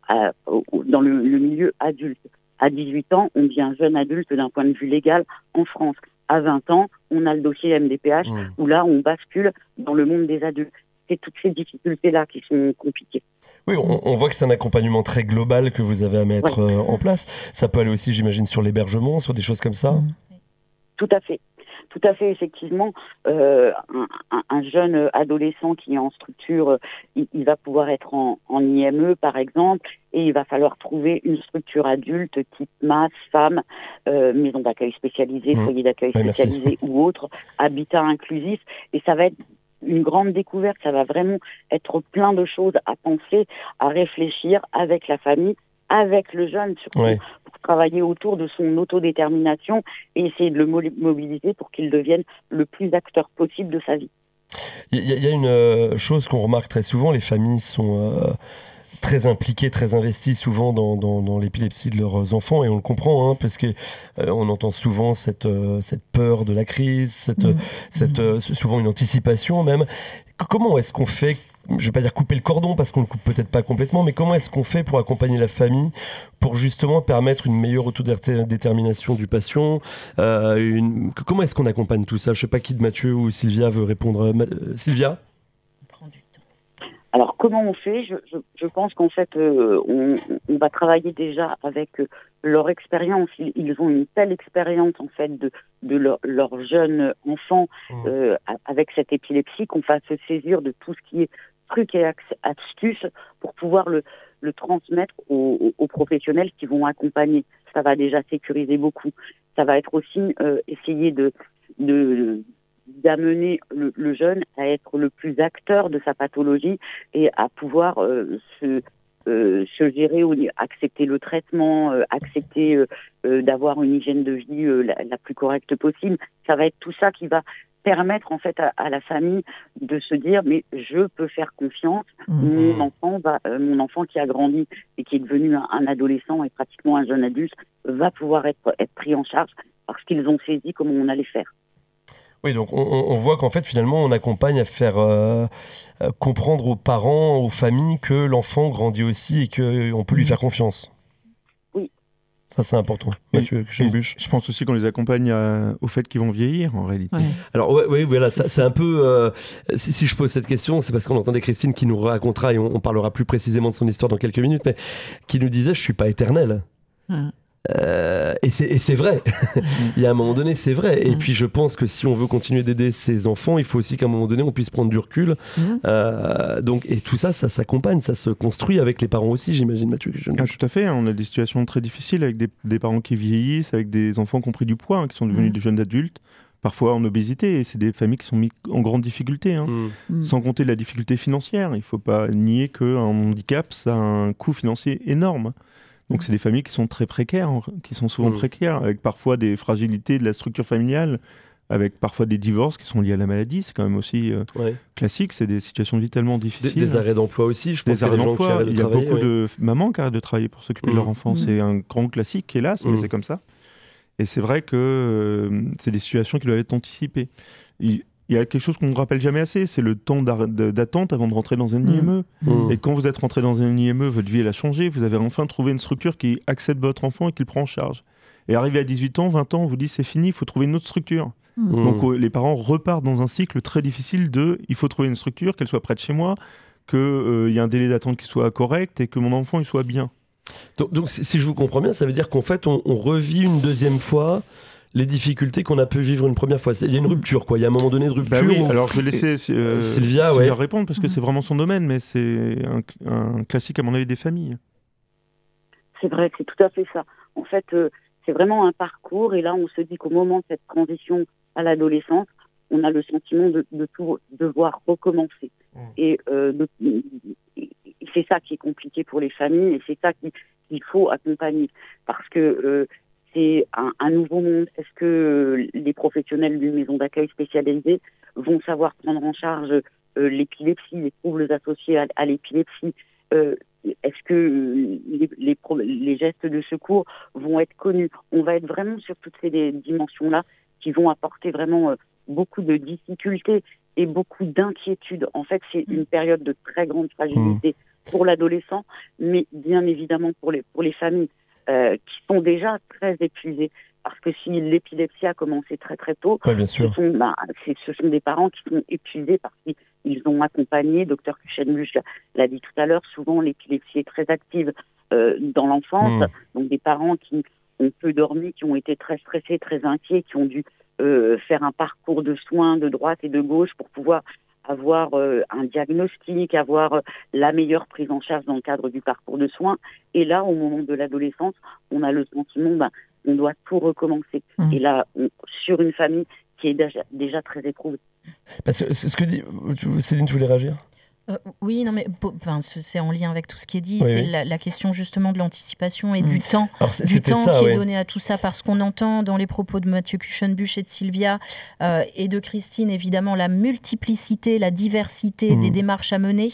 dans le milieu adulte. À 18 ans, on devient jeune adulte d'un point de vue légal en France. À 20 ans, on a le dossier MDPH où là, on bascule dans le monde des adultes. C'est toutes ces difficultés-là qui sont compliquées. Oui, on voit que c'est un accompagnement très global que vous avez à mettre en place. Ça peut aller aussi, j'imagine, sur l'hébergement, sur des choses comme ça. Tout à fait. Tout à fait, effectivement. Un jeune adolescent qui est en structure, il va pouvoir être en IME, par exemple, et il va falloir trouver une structure adulte, type MAS, femme, maison d'accueil spécialisée, foyer d'accueil spécialisé ou autre, habitat inclusif, et ça va être une grande découverte, ça va vraiment être plein de choses à penser, à réfléchir avec la famille, avec le jeune, surtout pour travailler autour de son autodétermination et essayer de le mobiliser pour qu'il devienne le plus acteur possible de sa vie. Il y a une chose qu'on remarque très souvent, les familles sont très impliqués, très investis souvent dans l'épilepsie de leurs enfants, et on le comprend, parce que on entend souvent cette peur de la crise, souvent une anticipation même. Comment est-ce qu'on fait, je ne vais pas dire couper le cordon parce qu'on ne le coupe peut-être pas complètement, mais comment est-ce qu'on fait pour accompagner la famille pour justement permettre une meilleure autodétermination du patient Comment est-ce qu'on accompagne tout ça? Je ne sais pas qui de Mathieu ou Sylvia veut répondre. Sylvia? Alors, comment on fait? Je pense qu'en fait, on va travailler déjà avec leur expérience. Ils ont une telle expérience, en fait, de leur jeune enfant avec cette épilepsie qu'on va se saisir de tout ce qui est trucs et astuces pour pouvoir le transmettre aux professionnels qui vont accompagner. Ça va déjà sécuriser beaucoup. Ça va être aussi essayer d'amener le jeune à être le plus acteur de sa pathologie et à pouvoir se gérer, accepter le traitement, accepter d'avoir une hygiène de vie la plus correcte possible. Ça va être tout ça qui va permettre en fait à la famille de se dire mais je peux faire confiance, mon enfant qui a grandi et qui est devenu un adolescent et pratiquement un jeune adulte va pouvoir être pris en charge parce qu'ils ont saisi comment on allait faire. Oui, donc on voit qu'en fait, finalement, on accompagne à faire comprendre aux parents, aux familles que l'enfant grandit aussi et qu'on peut lui faire confiance. Oui. Ça, c'est important. Mathieu Kuchenbusch. Je pense aussi qu'on les accompagne au fait qu'ils vont vieillir, en réalité. Ouais. Alors, oui, voilà, c'est un peu... si je pose cette question, c'est parce qu'on entendait Christine qui nous racontera, et on parlera plus précisément de son histoire dans quelques minutes, mais qui nous disait « je suis pas éternel ». Et c'est vrai. Il y a un moment donné, c'est vrai. Et puis je pense que si on veut continuer d'aider ces enfants, il faut aussi qu'à un moment donné on puisse prendre du recul. Donc, et tout ça, ça s'accompagne, ça se construit avec les parents aussi, j'imagine, Mathieu. Tout à fait. On a des situations très difficiles avec des parents qui vieillissent, avec des enfants qui ont pris du poids, qui sont devenus des jeunes adultes, parfois en obésité. Et c'est des familles qui sont mises en grande difficulté, sans compter la difficulté financière. Il ne faut pas nier qu'un handicap, ça a un coût financier énorme. Donc c'est des familles qui sont très précaires, qui sont souvent précaires, avec parfois des fragilités de la structure familiale avec parfois des divorces qui sont liés à la maladie. C'est quand même aussi classique. C'est des situations de vie tellement difficiles. Des arrêts d'emploi aussi, je pense. Des arrêts d'emploi. Il y a beaucoup de mamans qui arrêtent de travailler pour s'occuper de leur enfant. C'est un grand classique, hélas, mais c'est comme ça. Et c'est vrai que c'est des situations qui doivent être anticipées. Il y a quelque chose qu'on ne rappelle jamais assez, c'est le temps d'attente avant de rentrer dans un IME. Et quand vous êtes rentré dans un IME, votre vie elle a changé, vous avez enfin trouvé une structure qui accepte votre enfant et qui le prend en charge. Et arrivé à 18 ans, 20 ans, on vous dit c'est fini, il faut trouver une autre structure. Donc les parents repartent dans un cycle très difficile il faut trouver une structure, qu'elle soit près de chez moi, qu'il y ait un délai d'attente qui soit correct et que mon enfant il soit bien. Donc si je vous comprends bien, ça veut dire qu'en fait on revit une deuxième fois les difficultés qu'on a pu vivre une première fois. Il y a une rupture, quoi. Il y a un moment donné de rupture. Oui. Alors je vais laisser Sylvia répondre parce que c'est vraiment son domaine, mais c'est un classique à mon avis des familles. C'est vrai, c'est tout à fait ça. En fait, c'est vraiment un parcours et là on se dit qu'au moment de cette transition à l'adolescence, on a le sentiment de tout devoir recommencer. Et c'est ça qui est compliqué pour les familles et c'est ça qu'il faut accompagner parce que c'est un nouveau monde. Est-ce que les professionnels d'une maison d'accueil spécialisée vont savoir prendre en charge l'épilepsie, les troubles associés à l'épilepsie? Est-ce que les gestes de secours vont être connus? On va être vraiment sur toutes ces dimensions-là qui vont apporter vraiment beaucoup de difficultés et beaucoup d'inquiétudes. En fait, c'est une période de très grande fragilité pour l'adolescent, mais bien évidemment pour les familles qui sont déjà très épuisées. Parce que si l'épilepsie a commencé très très tôt, bien sûr. Ce sont des parents qui sont épuisés parce qu'ils ont accompagné, Dr Kuchenbusch l'a dit tout à l'heure, souvent l'épilepsie est très active dans l'enfance, donc des parents qui ont peu dormi, qui ont été très stressés, très inquiets, qui ont dû faire un parcours de soins de droite et de gauche pour pouvoir avoir un diagnostic, avoir la meilleure prise en charge dans le cadre du parcours de soins. Et là, au moment de l'adolescence, on a le sentiment on doit tout recommencer. Et là, sur une famille qui est déjà très éprouvée. Parce que ce que dit Céline, tu voulais réagir ? Oui, non, mais c'est en lien avec tout ce qui est dit. C'est la question justement de l'anticipation et du temps, qui est donné à tout ça. Parce qu'on entend dans les propos de Mathieu Kuchenbusch et de Sylvia et de Christine, évidemment, la multiplicité, la diversité des démarches à mener.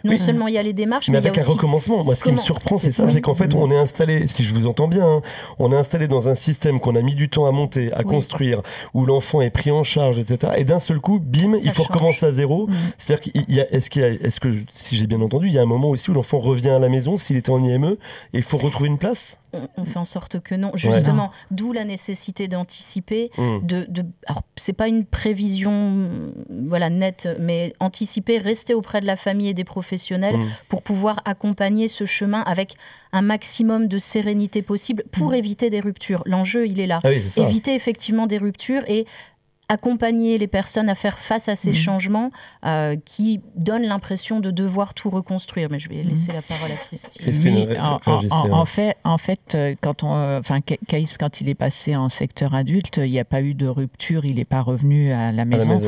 Non seulement il y a les démarches, mais avec il y a aussi... un recommencement. Moi, ce qui me surprend, c'est ça, c'est qu'en fait, on est installé, si je vous entends bien, on est installé dans un système qu'on a mis du temps à monter, à construire, où l'enfant est pris en charge, etc. Et d'un seul coup, bim, il faut recommencer à zéro. C'est-à-dire est-ce que, si j'ai bien entendu, il y a un moment aussi où l'enfant revient à la maison s'il était en IME et il faut retrouver une place ? On fait en sorte que non. Justement, d'où la nécessité d'anticiper. Alors, c'est pas une prévision nette, mais anticiper, rester auprès de la famille et des professionnels pour pouvoir accompagner ce chemin avec un maximum de sérénité possible pour éviter des ruptures. L'enjeu, il est là. Éviter effectivement des ruptures et accompagner les personnes à faire face à ces changements qui donnent l'impression de devoir tout reconstruire. Mais je vais laisser la parole à Christine. En fait, Caïs, quand il est passé en secteur adulte, il n'y a pas eu de rupture, il n'est pas revenu à la maison,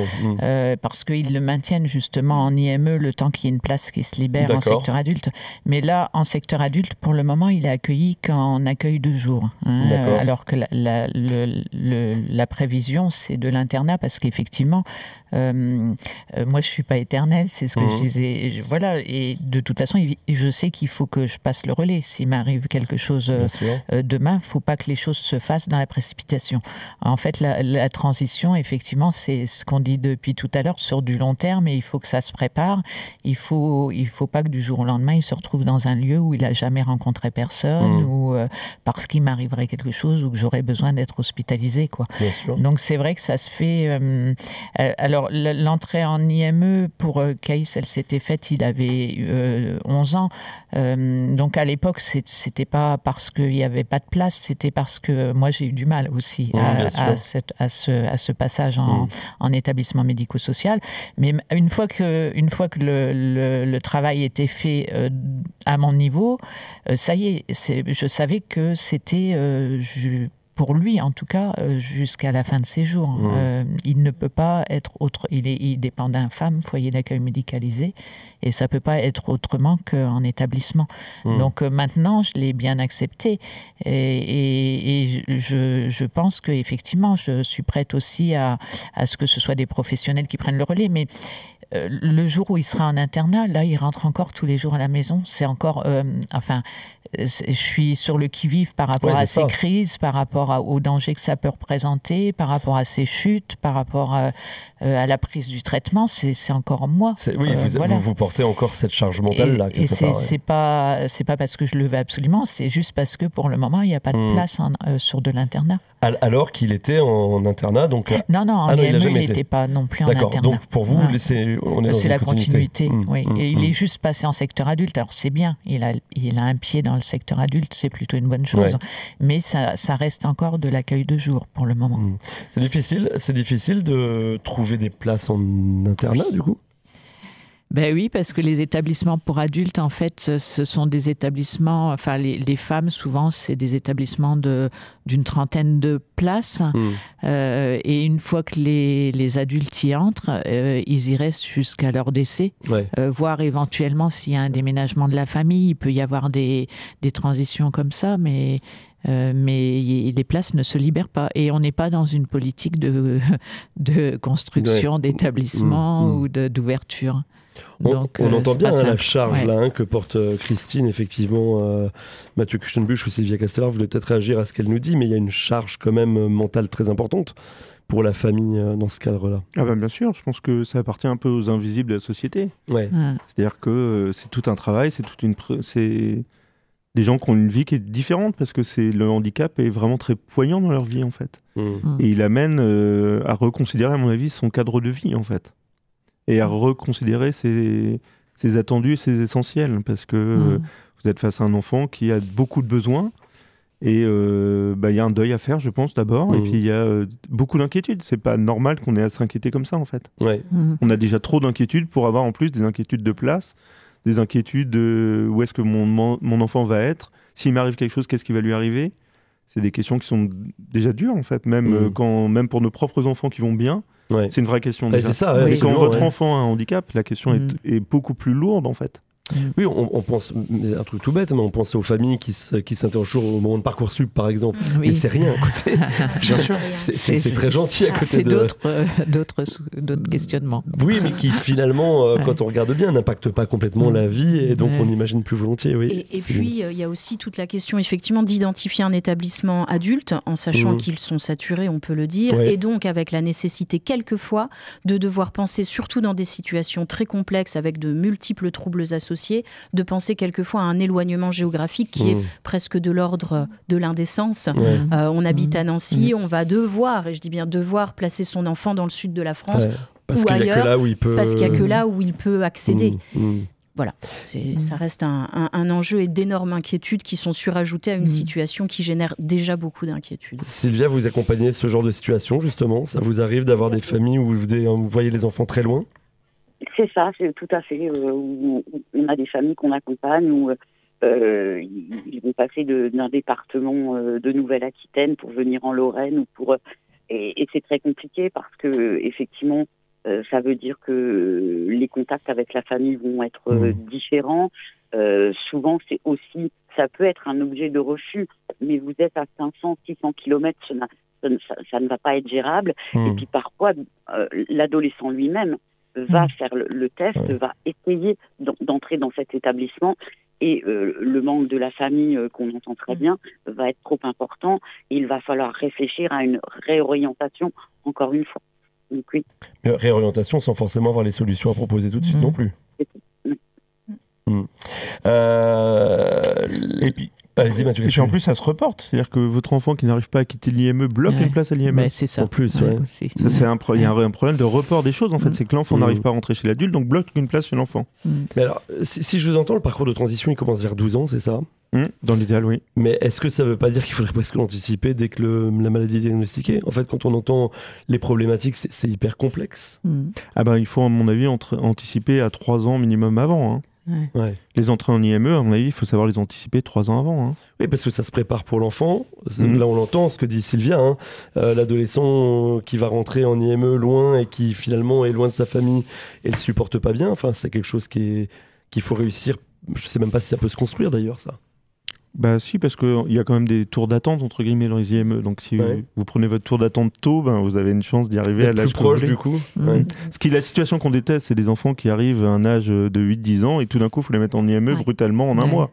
parce qu'ils le maintiennent justement en IME le temps qu'il y ait une place qui se libère en secteur adulte. Mais là, en secteur adulte, pour le moment, il est accueilli qu'en accueil de jour. Alors que la prévision, c'est de l'internat, parce qu'effectivement, moi je suis pas éternelle, c'est ce que je disais. Et de toute façon, je sais qu'il faut que je passe le relais. S'il m'arrive quelque chose demain, il faut pas que les choses se fassent dans la précipitation. En fait, la transition, effectivement, c'est ce qu'on dit depuis tout à l'heure, sur du long terme, et il faut que ça se prépare. Il faut pas que du jour au lendemain, il se retrouve dans un lieu où il a jamais rencontré personne, ou parce qu'il m'arriverait quelque chose, ou que j'aurais besoin d'être hospitalisée, quoi. Donc c'est vrai que ça se fait. Alors l'entrée en IME pour Caïs, elle s'était faite, il avait 11 ans. Donc à l'époque, c'était pas parce qu'il n'y avait pas de place, c'était parce que moi j'ai eu du mal aussi à ce passage en étabbissement médico-social. Mais une fois que le travail était fait à mon niveau, ça y est, je savais que c'était pour lui en tout cas, jusqu'à la fin de ses jours. Il ne peut pas être autre. Il dépend d'un FAM, foyer d'accueil médicalisé, et ça peut pas être autrement qu'en établissement. Donc maintenant, je l'ai bien accepté, et je pense que effectivement, je suis prête aussi à ce que ce soit des professionnels qui prennent le relais, mais le jour où il sera en internat, là, il rentre encore tous les jours à la maison. C'est encore, je suis sur le qui-vive par rapport à ces crises, par rapport aux dangers que ça peut représenter, par rapport à ces chutes, par rapport à la prise du traitement. C'est encore moi. Oui, vous portez encore cette charge mentale là. Et c'est pas parce que je le veux absolument. C'est juste parce que pour le moment, il n'y a pas de place sur de l'internat. Alors qu'il était en internat, donc. Non, en IME, il n'était pas non plus en internat. Donc pour vous, c'est la continuité. Oui. Et il est juste passé en secteur adulte. Alors c'est bien, il a un pied dans le secteur adulte, c'est plutôt une bonne chose. Ouais. Mais ça reste encore de l'accueil de jour pour le moment. C'est difficile de trouver des places en internat du coup. Ben oui, parce que les établissements pour adultes, en fait, ce sont des établissements, enfin les femmes, souvent, c'est des établissements d'une trentaine de places. Et une fois que les adultes y entrent, ils y restent jusqu'à leur décès. Voire éventuellement, s'il y a un déménagement de la famille, il peut y avoir des transitions comme ça, mais les places ne se libèrent pas. Et on n'est pas dans une politique de construction d'établissements ou d'ouverture. Donc, on entend bien la charge là, que porte Christine, effectivement. Mathieu Kuchenbusch ou Sylvia Castellar voulaient peut-être réagir à ce qu'elle nous dit, mais il y a une charge quand même mentale très importante pour la famille dans ce cadre-là. Ah ben bien sûr, je pense que ça appartient un peu aux invisibles de la société. C'est-à-dire que c'est tout un travail, c'est des gens qui ont une vie qui est différente, parce que le handicap est vraiment très poignant dans leur vie, en fait. Et il amène à reconsidérer, à mon avis, son cadre de vie, en fait. Et à reconsidérer ses attendus et ses essentiels, parce que vous êtes face à un enfant qui a beaucoup de besoins, et il y a un deuil à faire, je pense, d'abord, et puis il y a beaucoup d'inquiétudes. C'est pas normal qu'on ait à s'inquiéter comme ça, en fait. On a déjà trop d'inquiétudes pour avoir en plus des inquiétudes de place, des inquiétudes de où est-ce que mon enfant va être, s'il m'arrive quelque chose, qu'est-ce qui va lui arriver. C'est des questions qui sont déjà dures, en fait, même pour nos propres enfants qui vont bien. C'est une vraie question déjà. C'est ça, mais quand votre enfant a un handicap, la question est beaucoup plus lourde en fait. Oui, on pense, un truc tout bête, mais on pense aux familles qui s'interrogent au moment de Parcoursup, par exemple. Mais c'est rien à côté. Bien sûr, c'est très gentil à côté c'est d'autres questionnements. Oui, mais qui finalement, quand on regarde bien, n'impactent pas complètement la vie, et donc on imagine plus volontiers. Oui. Et puis, il y a aussi toute la question, effectivement, d'identifier un établissement adulte, en sachant qu'ils sont saturés, on peut le dire, et donc avec la nécessité, quelquefois, de devoir penser, surtout dans des situations très complexes, avec de multiples troubles associés, de penser quelquefois à un éloignement géographique qui est presque de l'ordre de l'indécence. On habite à Nancy, on va devoir, et je dis bien devoir, placer son enfant dans le sud de la France ou ailleurs, parce qu'il n'y a que là où il peut accéder. Voilà, ça reste un enjeu et d'énormes inquiétudes qui sont surajoutés à une situation qui génère déjà beaucoup d'inquiétudes. Sylvia, vous accompagnez ce genre de situation, justement. Ça vous arrive d'avoir des familles où vous voyez les enfants très loin ? C'est ça, c'est tout à fait. Où on a des familles qu'on accompagne, où ils vont passer d'un département de Nouvelle-Aquitaine pour venir en Lorraine, et c'est très compliqué parce que effectivement, ça veut dire que les contacts avec la famille vont être différents. Souvent, ça peut être un objet de refus, mais vous êtes à 500, 600 kilomètres, ça ne va pas être gérable. Et puis parfois, l'adolescent lui-même va faire le test, va essayer d'entrer dans cet établissement, et le manque de la famille, qu'on entend très bien, va être trop important, et il va falloir réfléchir à une réorientation, encore une fois. Donc, oui. Mais réorientation sans forcément avoir les solutions à proposer tout de suite non plus. Et puis, allez-y, Mathieu. Et puis en plus, ça se reporte. C'est-à-dire que votre enfant qui n'arrive pas à quitter l'IME bloque une place à l'IME. C'est ça. En plus, il y a un problème de report des choses, en fait. C'est que l'enfant n'arrive pas à rentrer chez l'adulte, donc bloque une place chez l'enfant. Mais alors, si je vous entends, le parcours de transition, il commence vers 12 ans, c'est ça ? Dans l'idéal, oui. Mais est-ce que ça ne veut pas dire qu'il faudrait presque l'anticiper dès que la maladie est diagnostiquée ? En fait, quand on entend les problématiques, c'est hyper complexe. Il faut, à mon avis, anticiper à 3 ans minimum avant. Ouais. Les entrées en IME, à mon avis, il faut savoir les anticiper 3 ans avant. Hein. Oui, parce que ça se prépare pour l'enfant. Là, on l'entend, ce que dit Sylvia. Hein. L'adolescent qui va rentrer en IME loin et qui finalement est loin de sa famille et ne le supporte pas bien. Enfin, c'est quelque chose qu'il faut réussir. Je ne sais même pas si ça peut se construire d'ailleurs, ça. Bah si, parce qu'il y a quand même des tours d'attente entre guillemets dans les IME. Donc si vous prenez votre tour d'attente tôt, vous avez une chance d'y arriver à l'âge plus proche du coup. Ce qui est la situation qu'on déteste, c'est des enfants qui arrivent à un âge de 8-10 ans et tout d'un coup, il faut les mettre en IME brutalement en un mois.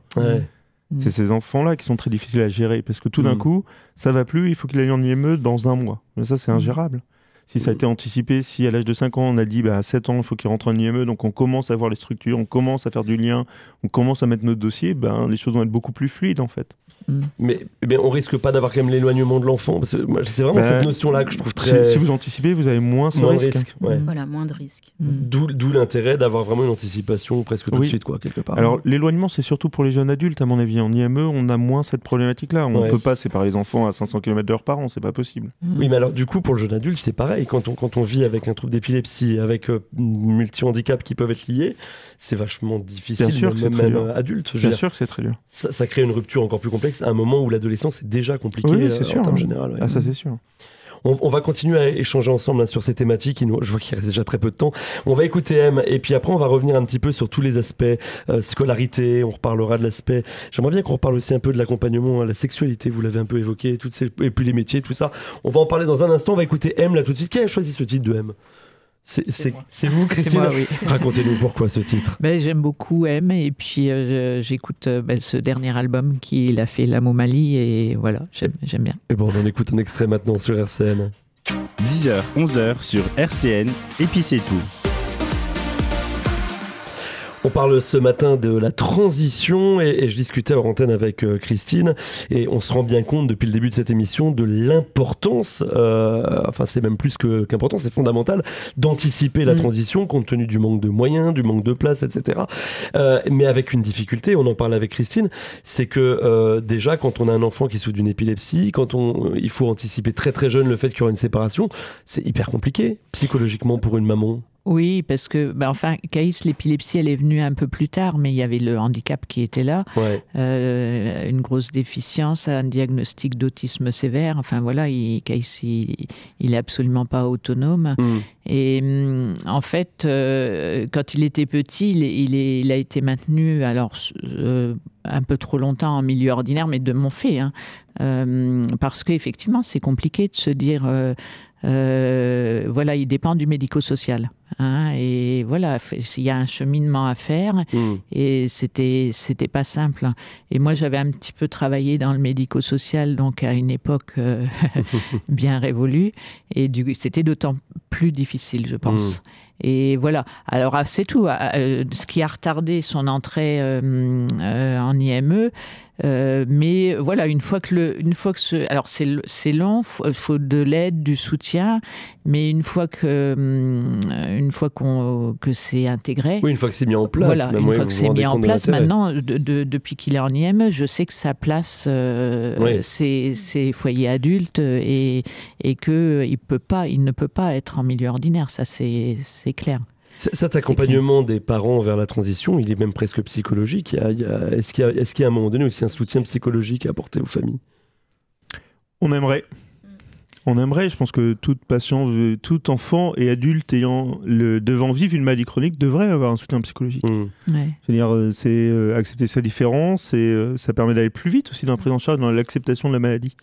C'est ces enfants-là qui sont très difficiles à gérer parce que tout d'un coup, ça va plus, il faut qu'il aille en IME dans un mois. Mais ça, c'est ingérable. Si ça a été anticipé, si à l'âge de 5 ans, on a dit à 7 ans, il faut qu'il rentre en IME, donc on commence à voir les structures, on commence à faire du lien, on commence à mettre notre dossier, les choses vont être beaucoup plus fluides en fait. Mais on risque pas d'avoir quand même l'éloignement de l'enfant, parce que c'est vraiment cette notion-là que je trouve très... Si vous anticipez, vous avez moins ce risque. Voilà, moins de risques. D'où l'intérêt d'avoir vraiment une anticipation presque tout de suite, quoi, quelque part. Alors l'éloignement, c'est surtout pour les jeunes adultes, à mon avis. En IME, on a moins cette problématique-là. On ne peut pas séparer les enfants à 500 km/h par an, c'est pas possible. Oui, mais alors du coup, pour le jeune adulte, c'est pareil. Quand on vit avec un trouble d'épilepsie, avec multi-handicaps qui peuvent être liés, c'est vachement difficile, même adulte. Bien sûr que c'est très dur. Ça crée une rupture encore plus complexe à un moment où l'adolescence est déjà compliquée en termes général. Ah, ça c'est sûr. On va continuer à échanger ensemble sur ces thématiques. Je vois qu'il reste déjà très peu de temps. On va écouter M et puis après on va revenir un petit peu sur tous les aspects scolarité. On reparlera de l'aspect. J'aimerais bien qu'on reparle aussi un peu de l'accompagnement à la sexualité. Vous l'avez un peu évoqué, et puis les métiers, tout ça. On va en parler dans un instant. On va écouter M là tout de suite. Qui a choisi ce titre de M ? C'est vous, Christine. Moi, oui. Racontez-nous pourquoi ce titre. J'aime beaucoup M et puis j'écoute ce dernier album qu'il a fait, l'Amomalie, et voilà, j'aime bien. Et bon, on en écoute un extrait maintenant sur RCN. 10h, 11h sur RCN, et puis c'est tout. On parle ce matin de la transition et je discutais hors antenne avec Christine et on se rend bien compte depuis le début de cette émission de l'importance, c'est même plus qu'important, c'est fondamental d'anticiper la transition compte tenu du manque de moyens, du manque de place, etc. Mais avec une difficulté, on en parle avec Christine, c'est que déjà quand on a un enfant qui souffre d'une épilepsie, il faut anticiper très très jeune le fait qu'il y aura une séparation, c'est hyper compliqué psychologiquement pour une maman. Oui, parce que, Caïs, l'épilepsie, elle est venue un peu plus tard, mais il y avait le handicap qui était là, une grosse déficience, un diagnostic d'autisme sévère. Enfin voilà, Caïs, il est absolument pas autonome. Et en fait, quand il était petit, il a été maintenu, un peu trop longtemps en milieu ordinaire, mais de mon fait, parce qu'effectivement, c'est compliqué de se dire... il dépend du médico-social. Et voilà, il y a un cheminement à faire et c'était pas simple. Et moi, j'avais un petit peu travaillé dans le médico-social, donc à une époque bien révolue, et c'était d'autant plus difficile, je pense. Et voilà. Alors, c'est tout. Ce qui a retardé son entrée en IME. Mais voilà, une fois que alors c'est long, faut de l'aide, du soutien, mais une fois que c'est intégré. Oui, une fois que c'est mis en place. Voilà, une fois que c'est mis en place, maintenant, depuis qu'il est en IME, je sais que sa place, c'est foyer adulte et que il ne peut pas être en milieu ordinaire. Ça, c'est clair. Cet accompagnement des parents vers la transition, il est même presque psychologique. Est-ce qu'il y a à un moment donné aussi un soutien psychologique à apporter aux familles ? On aimerait. Je pense que toute patient, tout enfant et adulte devant vivre une maladie chronique devrait avoir un soutien psychologique. C'est-à-dire, c'est accepter sa différence et ça permet d'aller plus vite aussi dans la prise en charge, dans l'acceptation de la maladie.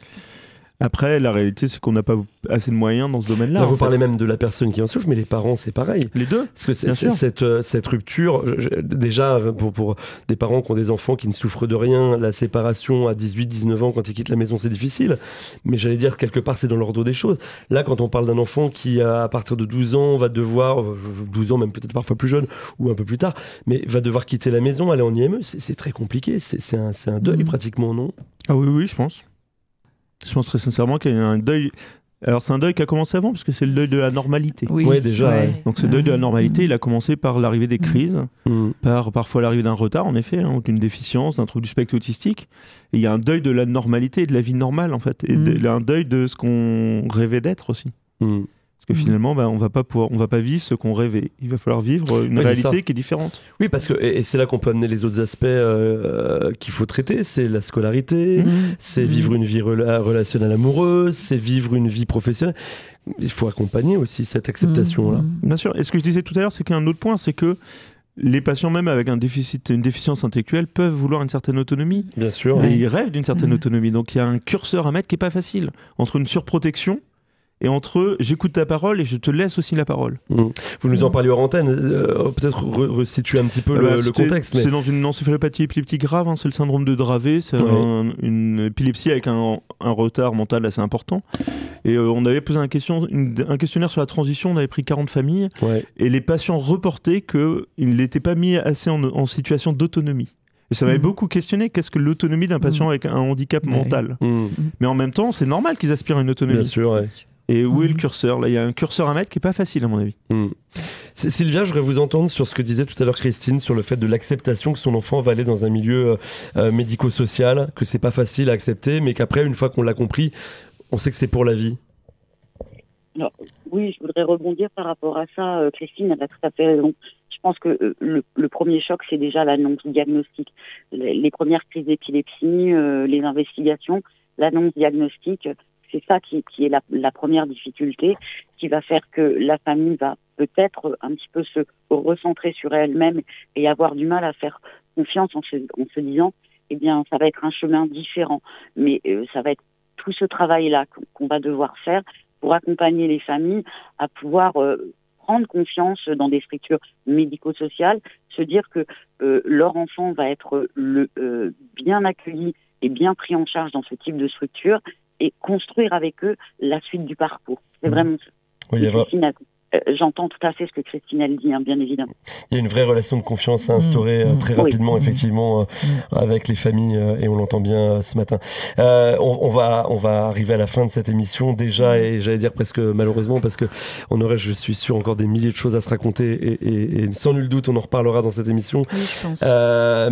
Après, la réalité, c'est qu'on n'a pas assez de moyens dans ce domaine-là. Là, vous parlez même de la personne qui en souffre, mais les parents, c'est pareil. Les deux. Parce que cette rupture, déjà, pour des parents qui ont des enfants qui ne souffrent de rien, la séparation à 18-19 ans, quand ils quittent la maison, c'est difficile. Mais j'allais dire, quelque part, c'est dans l'ordre des choses. Là, quand on parle d'un enfant qui, à partir de 12 ans, va devoir, 12 ans, même peut-être parfois plus jeune, ou un peu plus tard, mais va devoir quitter la maison, aller en IME, c'est très compliqué. C'est un deuil, pratiquement, non ? Ah oui, je pense. Je pense très sincèrement qu'il y a un deuil. Alors, c'est un deuil qui a commencé avant, parce que c'est le deuil de la normalité. Oui, déjà. Ouais. Donc, ce deuil de la normalité, il a commencé par l'arrivée des crises, par parfois l'arrivée d'un retard, en effet, d'une déficience, d'un trouble du spectre autistique. Et il y a un deuil de la normalité et de la vie normale, en fait. Et un deuil de ce qu'on rêvait d'être aussi. Parce que finalement, on va pas vivre ce qu'on rêvait. Il va falloir vivre une réalité qui est différente. Oui, parce que et c'est là qu'on peut amener les autres aspects qu'il faut traiter. C'est la scolarité, c'est vivre une vie relationnelle amoureuse, c'est vivre une vie professionnelle. Il faut accompagner aussi cette acceptation-là. Bien sûr. Et ce que je disais tout à l'heure, c'est qu'un autre point, c'est que les patients, même avec une déficience intellectuelle, peuvent vouloir une certaine autonomie. Bien sûr. Et ils rêvent d'une certaine autonomie. Donc il y a un curseur à mettre qui n'est pas facile entre une surprotection et entre j'écoute ta parole et je te laisse aussi la parole. Vous nous en parliez hors antenne, peut-être resituer un petit peu le contexte. C'est dans une encéphalopathie épileptique grave, c'est le syndrome de Dravet, c'est une épilepsie avec un retard mental assez important. Et on avait posé un questionnaire sur la transition, on avait pris 40 familles, et les patients reportaient qu'ils n'étaient pas mis assez en situation d'autonomie. Et ça m'avait beaucoup questionné, qu'est-ce que l'autonomie d'un patient avec un handicap mental. Mais en même temps, c'est normal qu'ils aspirent à une autonomie. Bien sûr, Et où est le curseur ? Là, il y a un curseur à mettre qui n'est pas facile, à mon avis. Sylvia, je voudrais vous entendre sur ce que disait tout à l'heure Christine, sur le fait de l'acceptation que son enfant va aller dans un milieu médico-social, que c'est pas facile à accepter, mais qu'après, une fois qu'on l'a compris, on sait que c'est pour la vie. Alors, oui, je voudrais rebondir par rapport à ça. Christine, elle a tout à fait raison. Je pense que le premier choc, c'est déjà l'annonce diagnostique. Les premières crises d'épilepsie, les investigations, l'annonce diagnostique, c'est ça qui est la première difficulté, qui va faire que la famille va peut-être un petit peu se recentrer sur elle-même et avoir du mal à faire confiance en se disant, eh bien, ça va être un chemin différent. Mais ça va être tout ce travail-là qu'on va devoir faire pour accompagner les familles à pouvoir prendre confiance dans des structures médico-sociales, se dire que leur enfant va être bien accueilli et bien pris en charge dans ce type de structure, et construire avec eux la suite du parcours. C'est vraiment ça. Oui, j'entends tout à fait ce que Christine elle dit, bien évidemment. Il y a une vraie relation de confiance à instaurer très rapidement, effectivement, avec les familles, et on l'entend bien ce matin. On va arriver à la fin de cette émission déjà, et j'allais dire presque malheureusement, parce que on aurait, je suis sûr, encore des milliers de choses à se raconter, et sans nul doute, on en reparlera dans cette émission. Oui, je pense.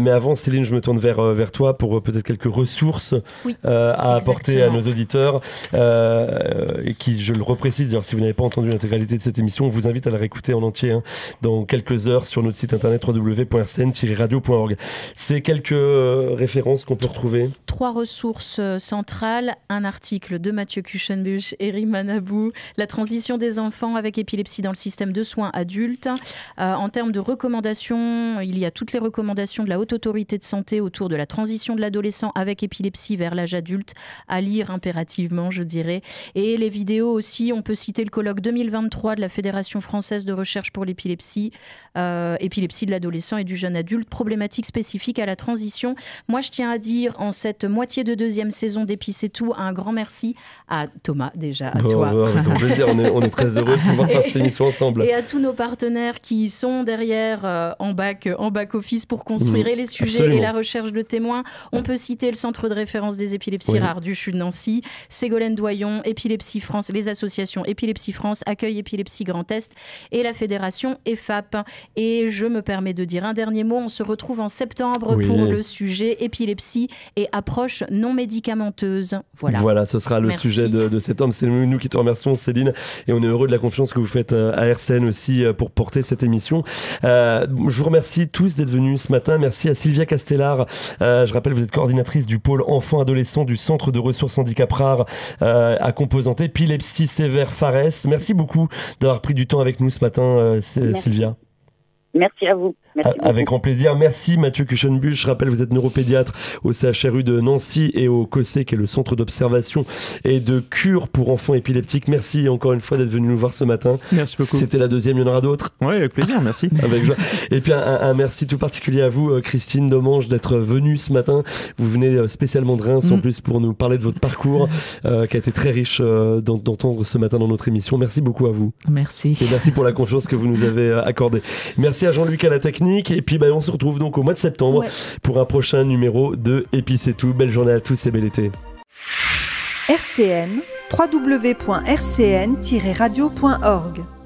Mais avant, Céline, je me tourne vers toi pour peut-être quelques ressources à apporter à nos auditeurs, et qui, je le reprécise, si vous n'avez pas entendu l'intégralité de cette émission, on vous invite à la réécouter en entier dans quelques heures sur notre site internet www.rcn-radio.org. C'est quelques références qu'on peut retrouver. 3 ressources centrales, un article de Mathieu Kuchenbusch et Rima Nabou, la transition des enfants avec épilepsie dans le système de soins adultes. En termes de recommandations, il y a toutes les recommandations de la Haute Autorité de Santé autour de la transition de l'adolescent avec épilepsie vers l'âge adulte, à lire impérativement, je dirais. Et les vidéos aussi, on peut citer le colloque 2023 de la Fédération française de recherche pour l'épilepsie, épilepsie de l'adolescent et du jeune adulte, problématiques spécifiques à la transition. Moi, je tiens à dire, en cette moitié de 2e saison d'Épi c'est tout, un grand merci à Thomas, déjà, à toi. Avec grand plaisir, on est très heureux de pouvoir faire cette émission ensemble. Et à tous nos partenaires qui sont derrière, en back office, pour construire les sujets et la recherche de témoins. On peut citer le Centre de référence des épilepsies rares du CHU de Nancy, Ségolène Doyon, Épilepsie France, les associations Épilepsie France, Accueil Épilepsie Grand Est et la fédération EFAP. Et je me permets de dire un dernier mot, on se retrouve en septembre pour le sujet épilepsie et approche non médicamenteuse. Voilà, ce sera le sujet de septembre. C'est nous qui te remercions, Céline, et on est heureux de la confiance que vous faites à RCN aussi pour porter cette émission. Je vous remercie tous d'être venus ce matin. Merci à Sylvia Castellar. Je rappelle, vous êtes coordinatrice du pôle enfants-adolescents du Centre de ressources handicap rares à composante épilepsie sévère Fares. Merci beaucoup d'avoir pris du temps avec nous ce matin, Sylvia. Merci à vous. Merci avec grand plaisir. Merci Mathieu Kuchenbusch. Je rappelle, vous êtes neuropédiatre au CHRU de Nancy et au COSE, qui est le centre d'observation et de cure pour enfants épileptiques. Merci encore une fois d'être venu nous voir ce matin. Merci beaucoup. C'était la 2e, il y en aura d'autres. Oui, avec plaisir, merci. Avec joie. Et puis un merci tout particulier à vous, Christine Domange, d'être venue ce matin. Vous venez spécialement de Reims en plus pour nous parler de votre parcours qui a été très riche d'entendre ce matin dans notre émission. Merci beaucoup à vous. Merci. Et merci pour la confiance que vous nous avez accordée. Merci à Jean-Luc à la technique. Et puis on se retrouve donc au mois de septembre pour un prochain numéro de Épi c'est tout. Belle journée à tous et bel été. RCN, www.rcn-radio.org